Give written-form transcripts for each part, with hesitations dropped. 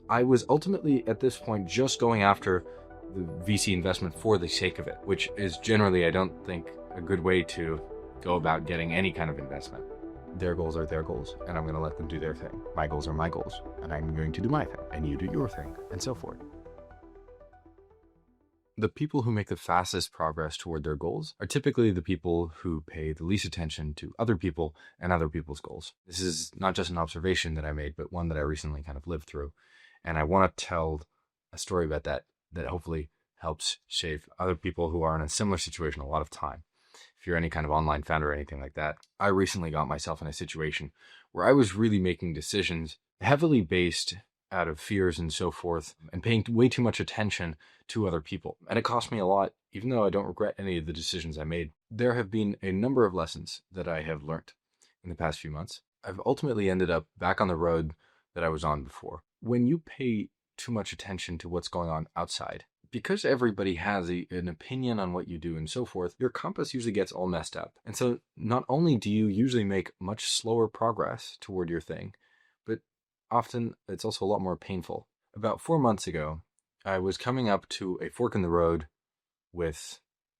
I was ultimately at this point just going after the VC investment for the sake of it, which is generally, I don't think, a good way to go about getting any kind of investment. Their goals are their goals, and I'm going to let them do their thing. My goals are my goals, and I'm going to do my thing, and you do your thing, and so forth. The people who make the fastest progress toward their goals are typically the people who pay the least attention to other people and other people's goals. This is not just an observation that I made, but one that I recently kind of lived through. And I want to tell a story about that hopefully helps save other people who are in a similar situation a lot of time. If you're any kind of online founder or anything like that, I recently got myself in a situation where I was really making decisions heavily based out of fears and so forth, and paying way too much attention to other people. And it cost me a lot, even though I don't regret any of the decisions I made. There have been a number of lessons that I have learned in the past few months. I've ultimately ended up back on the road that I was on before. When you pay too much attention to what's going on outside, because everybody has an opinion on what you do and so forth, your compass usually gets all messed up. And so not only do you usually make much slower progress toward your thing, but often it's also a lot more painful. About 4 months ago, I was coming up to a fork in the road with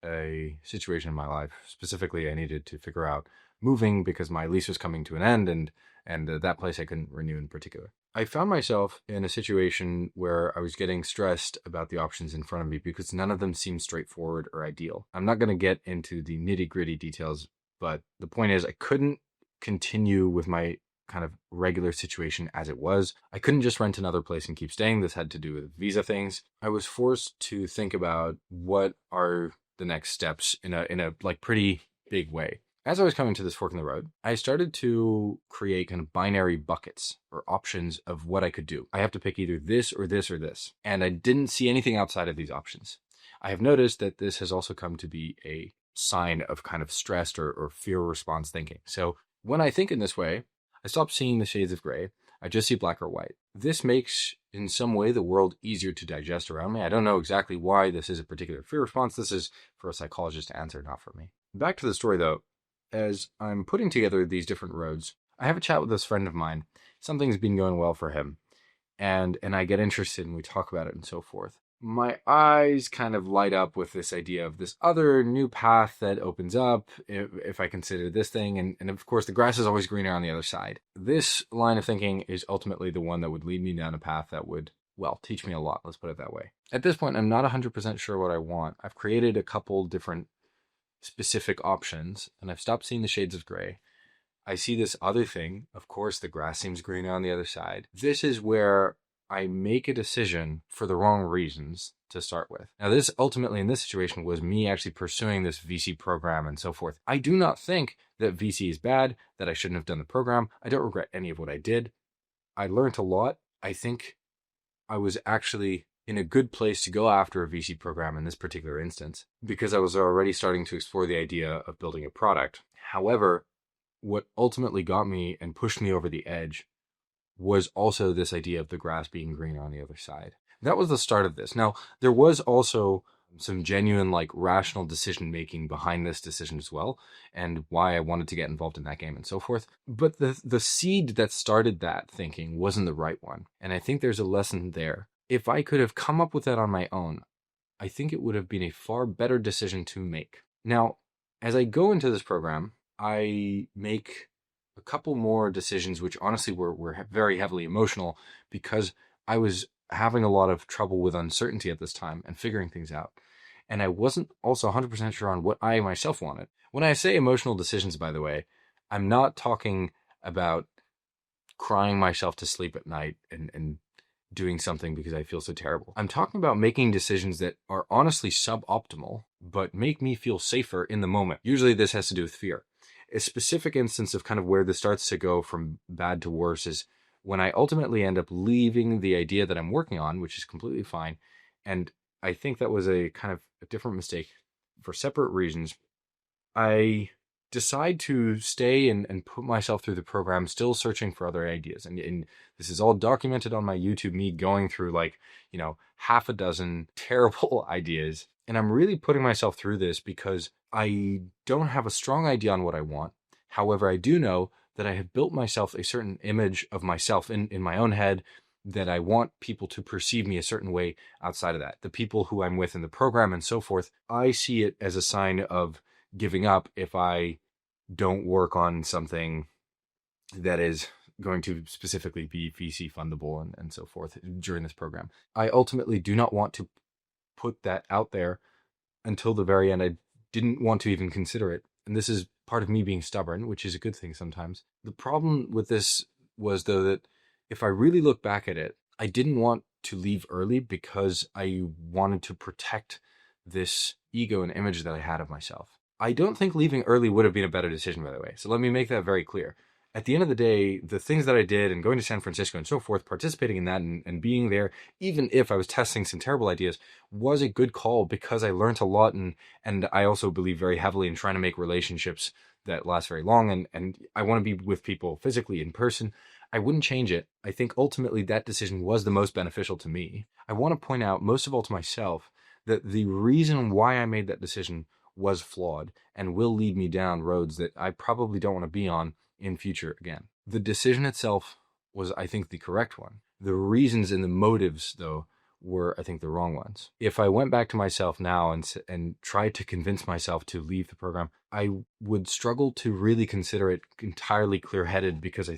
a situation in my life. Specifically, I needed to figure out moving because my lease was coming to an end, and that place I couldn't renew in particular. I found myself in a situation where I was getting stressed about the options in front of me because none of them seemed straightforward or ideal. I'm not going to get into the nitty-gritty details, but the point is I couldn't continue with my kind of regular situation as it was. I couldn't just rent another place and keep staying. This had to do with visa things. I was forced to think about what are the next steps in a like pretty big way. As I was coming to this fork in the road, I started to create kind of binary buckets or options of what I could do. I have to pick either this or this or this. And I didn't see anything outside of these options. I have noticed that this has also come to be a sign of kind of stressed or fear response thinking. So when I think in this way, I stop seeing the shades of gray. I just see black or white. This makes, in some way, the world easier to digest around me. I don't know exactly why this is a particular fear response. This is for a psychologist to answer, not for me. Back to the story, though. As I'm putting together these different roads, I have a chat with this friend of mine. Something's been going well for him. And I get interested and we talk about it and so forth. My eyes kind of light up with this idea of this other new path that opens up if I consider this thing. And of course, the grass is always greener on the other side. This line of thinking is ultimately the one that would lead me down a path that would, well, teach me a lot. Let's put it that way. At this point, I'm not 100% sure what I want. I've created a couple different specific options and I've stopped seeing the shades of gray. I see this other thing. Of course, the grass seems greener on the other side. This is where I make a decision for the wrong reasons to start with. Now, this ultimately in this situation was me actually pursuing this VC program and so forth. I do not think that VC is bad, that I shouldn't have done the program. I don't regret any of what I did. I learned a lot. I think I was actually in a good place to go after a VC program in this particular instance because I was already starting to explore the idea of building a product. However, what ultimately got me and pushed me over the edge was also this idea of the grass being greener on the other side. That was the start of this. Now, there was also some genuine, like, rational decision making behind this decision as well, and why I wanted to get involved in that game and so forth. But the seed that started that thinking wasn't the right one. And I think there's a lesson there. If I could have come up with that on my own, I think it would have been a far better decision to make. Now, as I go into this program, I make a couple more decisions, which honestly were very heavily emotional because I was having a lot of trouble with uncertainty at this time and figuring things out. And I wasn't also 100% sure on what I myself wanted. When I say emotional decisions, by the way, I'm not talking about crying myself to sleep at night and doing something because I feel so terrible. I'm talking about making decisions that are honestly suboptimal, but make me feel safer in the moment. Usually this has to do with fear. A specific instance of kind of where this starts to go from bad to worse is when I ultimately end up leaving the idea that I'm working on, which is completely fine. And I think that was a kind of a different mistake for separate reasons. I decide to stay and put myself through the program, still searching for other ideas. And this is all documented on my YouTube, me going through like, half a dozen terrible ideas. And I'm really putting myself through this because I don't have a strong idea on what I want. However, I do know that I have built myself a certain image of myself in my own head that I want people to perceive me a certain way outside of that. The people who I'm with in the program and so forth, I see it as a sign of giving up if I don't work on something that is going to specifically be VC fundable and so forth during this program. I ultimately do not want to put that out there until the very end. I didn't want to even consider it. And this is part of me being stubborn, which is a good thing sometimes. The problem with this was, though, that if I really look back at it, I didn't want to leave early because I wanted to protect this ego and image that I had of myself. I don't think leaving early would have been a better decision, by the way. So let me make that very clear. At the end of the day, the things that I did and going to San Francisco and so forth, participating in that and being there, even if I was testing some terrible ideas, was a good call because I learned a lot. And I also believe very heavily in trying to make relationships that last very long. And I want to be with people physically in person. I wouldn't change it. I think ultimately that decision was the most beneficial to me. I want to point out, most of all to myself, that the reason why I made that decision was flawed and will lead me down roads that I probably don't want to be on in future again. The decision itself was, I think, the correct one. The reasons and the motives, though, were, I think, the wrong ones. If I went back to myself now and tried to convince myself to leave the program, I would struggle to really consider it entirely clear-headed, because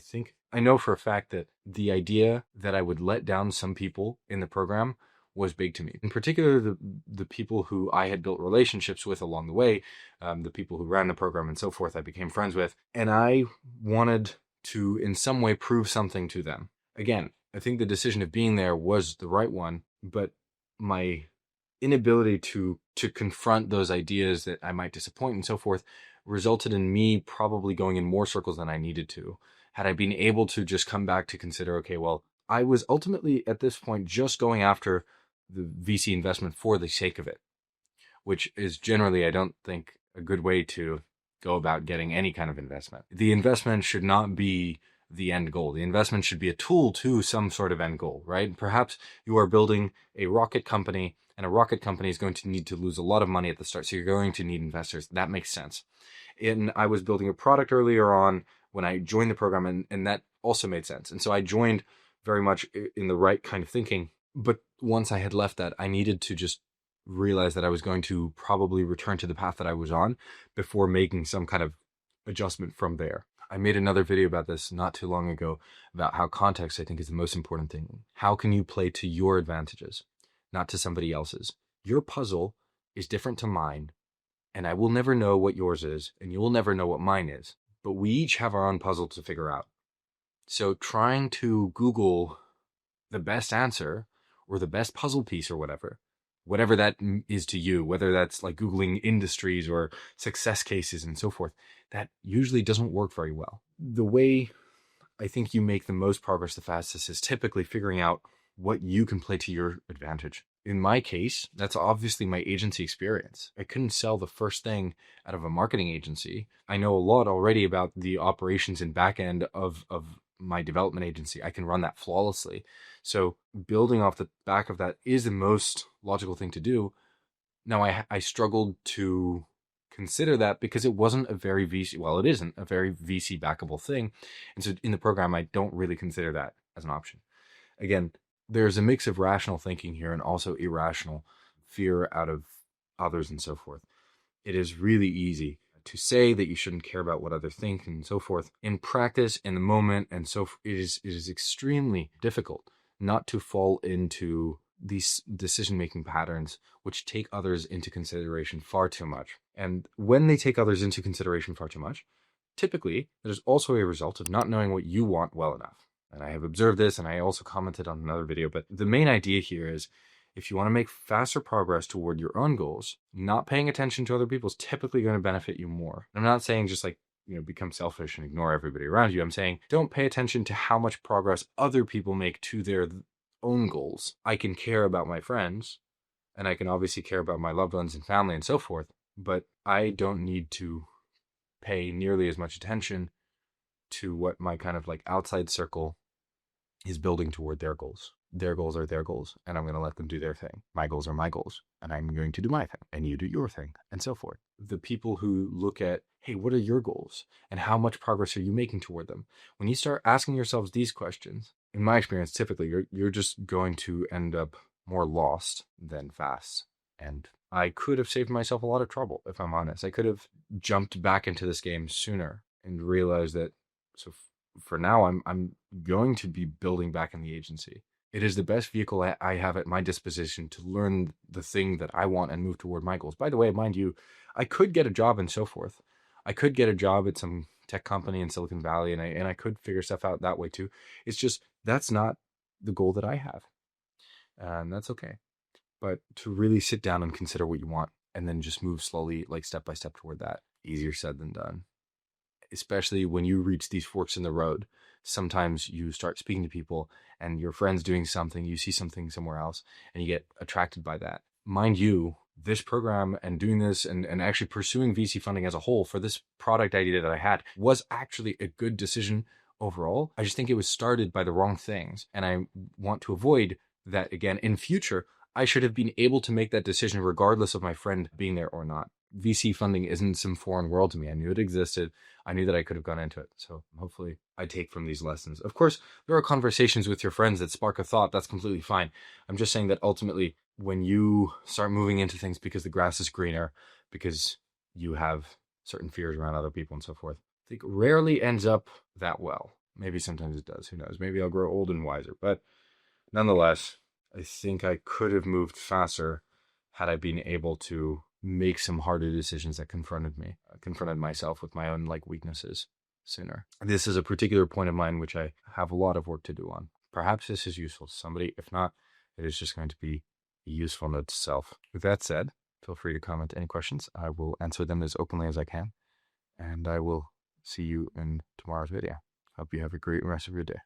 I know for a fact that the idea that I would let down some people in the program was big to me. In particular, the people who I had built relationships with along the way, the people who ran the program and so forth, I became friends with, and I wanted to in some way prove something to them. Again, I think the decision of being there was the right one, but my inability to confront those ideas that I might disappoint and so forth resulted in me probably going in more circles than I needed to. Had I been able to just come back to consider, okay, well, I was ultimately at this point just going after the VC investment for the sake of it, which is generally, I don't think, a good way to go about getting any kind of investment. The investment should not be the end goal. The investment should be a tool to some sort of end goal, right? Perhaps you are building a rocket company, and a rocket company is going to need to lose a lot of money at the start, so you're going to need investors. That makes sense. And I was building a product earlier on when I joined the program, and that also made sense. And so I joined very much in the right kind of thinking. But once I had left that, I needed to just realize that I was going to probably return to the path that I was on before making some kind of adjustment from there. I made another video about this not too long ago, about how context, I think, is the most important thing. How can you play to your advantages, not to somebody else's? Your puzzle is different to mine, and I will never know what yours is, and you will never know what mine is. But we each have our own puzzle to figure out. So trying to Google the best answer or the best puzzle piece or whatever that is to you, whether that's like Googling industries or success cases and so forth, that usually doesn't work very well. The way I think you make the most progress the fastest is typically figuring out what you can play to your advantage. In my case, that's obviously my agency experience. I couldn't sell the first thing out of a marketing agency. I know a lot already about the operations and back end of my development agency. I can run that flawlessly. So building off the back of that is the most logical thing to do. Now, I struggled to consider that because it wasn't a very VC, well, it isn't a very VC backable thing. And so in the program, I don't really consider that as an option. Again, there's a mix of rational thinking here and also irrational fear out of others and so forth. It is really easy to say that you shouldn't care about what others think and so forth. In practice, in the moment, and so it is extremely difficult not to fall into these decision-making patterns which take others into consideration far too much. And when they take others into consideration far too much, typically there's also a result of not knowing what you want well enough. And I have observed this, and I also commented on another video, but the main idea here is, if you want to make faster progress toward your own goals, not paying attention to other people is typically going to benefit you more. I'm not saying just like, become selfish and ignore everybody around you. I'm saying don't pay attention to how much progress other people make to their own goals. I can care about my friends, and I can obviously care about my loved ones and family and so forth, but I don't need to pay nearly as much attention to what my kind of like outside circle is building toward their goals. Their goals are their goals, and I'm going to let them do their thing. My goals are my goals, and I'm going to do my thing, and you do your thing, and so forth. The people who look at, hey, what are your goals, and how much progress are you making toward them? When you start asking yourselves these questions, in my experience, typically you're just going to end up more lost than fast. And I could have saved myself a lot of trouble, if I'm honest. I could have jumped back into this game sooner and realized that. So for now, I'm going to be building back in the agency. It is the best vehicle I have at my disposition to learn the thing that I want and move toward my goals. By the way, mind you, I could get a job and so forth. I could get a job at some tech company in Silicon Valley, and I could figure stuff out that way too. It's just that's not the goal that I have, and that's okay. But to really sit down and consider what you want, and then just move slowly, like step by step toward that, easier said than done. Especially when you reach these forks in the road, sometimes you start speaking to people and your friend's doing something, you see something somewhere else, and you get attracted by that. Mind you, this program and doing this and actually pursuing VC funding as a whole for this product idea that I had was actually a good decision overall. I just think it was started by the wrong things. And I want to avoid that again in future. I should have been able to make that decision regardless of my friend being there or not. VC funding isn't some foreign world to me. I knew it existed. I knew that I could have gone into it. So hopefully I take from these lessons. Of course, there are conversations with your friends that spark a thought. That's completely fine. I'm just saying that ultimately, when you start moving into things because the grass is greener, because you have certain fears around other people and so forth, I think rarely ends up that well. Maybe sometimes it does. Who knows? Maybe I'll grow old and wiser. But nonetheless, I think I could have moved faster had I been able to make some harder decisions that confronted myself with my own weaknesses sooner. This is a particular point of mine which I have a lot of work to do on. Perhaps this is useful to somebody. If not, it is just going to be a useful note to self. With that said, feel free to comment any questions. I will answer them as openly as I can. And I will see you in tomorrow's video. Hope you have a great rest of your day.